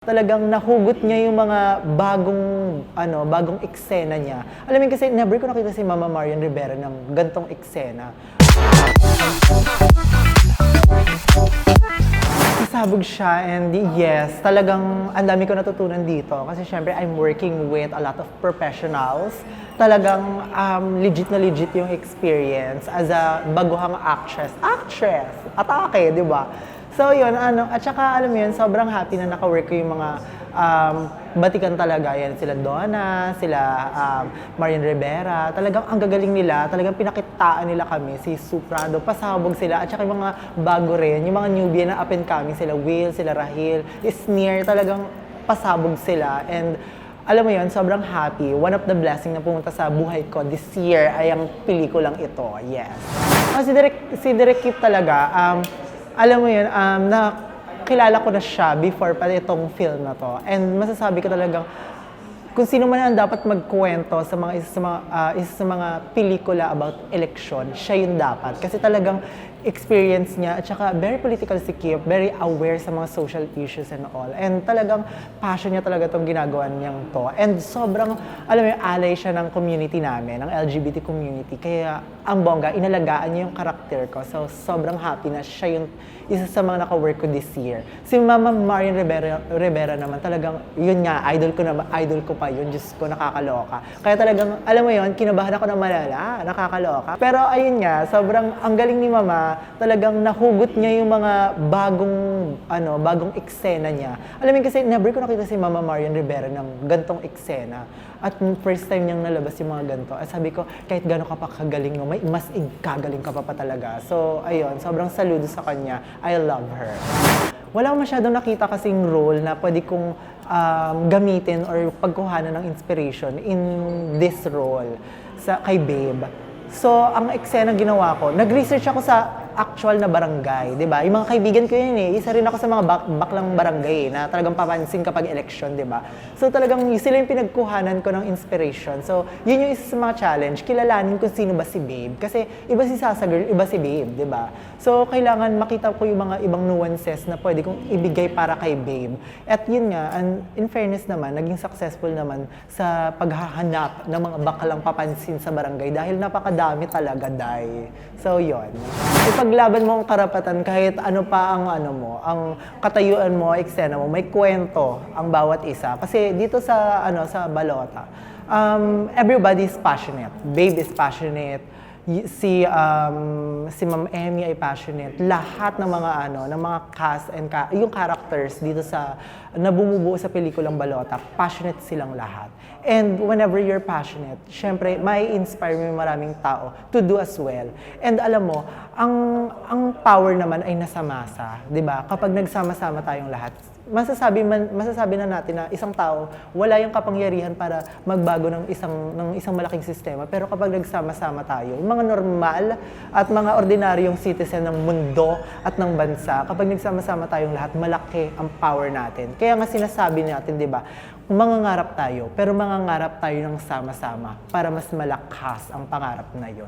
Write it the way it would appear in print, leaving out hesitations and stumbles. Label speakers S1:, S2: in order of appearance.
S1: Talagang nahugot niya yung mga bagong eksena niya. Alam mo yun, kasi never ko nakita si Mama Marian Rivera ng gantong eksena. Sasabog siya, and yes, talagang ang dami ko natutunan dito. Kasi syempre, I'm working with a lot of professionals. Talagang legit na legit yung experience as a baguhang actress. Atake, di ba? So yun, at saka alam mo yun, sobrang happy na naka-work ko yung mga batikan talaga. Yan, sila Donna, sila Marian Rivera. Talagang ang gagaling nila, talagang pinakitaan nila kami, si Suprado, pasabog sila. At saka yung mga bago rin, yung mga newbie na up and coming, sila Will, sila Rahil, Sneer, talagang pasabog sila. And alam mo yun, sobrang happy. One of the blessing na pumunta sa buhay ko this year ay ang pelikulang ito. Yes. Si Direk Kip talaga, alam mo yun, na kilala ko na siya before pa itong film na to. And masasabi ko talagang kung sino man ang dapat magkwento sa isa sa mga pelikula about election, siya yun dapat. Kasi talagang experience niya, at saka very political si Kip, very aware sa mga social issues and all. And talagang passion niya talaga itong ginagawa niyang to. And sobrang, alam mo yung ally siya ng community namin, ng LGBT community. Kaya ang bongga, inalagaan niya yung karakter ko. So sobrang happy na siya yung isa sa mga naka-work ko this year. Si Mama Marian Rivera naman, talagang, yun nga, idol ko pa yun. Diyos ko, nakakaloka. Kaya talagang, alam mo yun, kinabahan ako ng malala, nakakaloka. Pero ayun nga, sobrang, ang galing ni Mama, talagang nahugot niya yung mga bagong eksena niya. Alam mo kasi never ko nakita si Mama Marian Rivera ng gantong eksena. At first time niyang nalabas yung mga ganito. At sabi ko, kahit gano'n ka pa kagaling mo, mas igkagaling ka pa talaga. So, ayun, sobrang saludo sa kanya. I love her. Wala akong masyadong nakita kasing role na pwede kong gamitin or pagkuhanan ng inspiration in this role kay Babe. So, ang eksena ginawa ko, nag-research ako sa actual na barangay, di ba? Yung mga kaibigan ko yun eh. Isa rin ako sa mga baklang barangay na talagang papansin kapag election, di ba? So, talagang sila yung pinagkuhanan ko ng inspiration. So, yun yung isa sa mga challenge. Kilalanin kung sino ba si Babe. Kasi iba si Sasa Girl, iba si Babe, di ba? So, kailangan makita ko yung mga ibang nuances na pwede kong ibigay para kay Babe. At yun nga, and in fairness naman, naging successful naman sa paghahanap ng mga baklang papansin sa barangay dahil napakadami talaga, Day. So, yun. Ipaglaban mo ang karapatan kahit ano pa ang ang katayuan mo, eksena mo, may kwento ang bawat isa. Kasi dito sa Balota, everybody is passionate. Babe is passionate. Si Ma'am Emmy ay passionate. Lahat ng mga cast and yung characters dito na bumubuo sa pelikulang Balota, passionate silang lahat. And whenever you're passionate, syempre may inspire mo yung maraming tao to do as well. And alam mo, ang power naman ay nasa masa, 'di ba? Kapag nagsama-sama tayong lahat, masasabi na natin na isang tao wala yung kapangyarihan para magbago ng isang malaking sistema. Pero kapag nagsama-sama tayo, mga normal at mga ordinaryong citizen ng mundo at ng bansa, kapag nagsama-sama tayong lahat, malaki ang power natin. Kaya nga sinasabi natin, 'di ba? Mangangarap tayo, pero mangangarap tayo ng sama-sama para mas malakas ang pangarap na yon.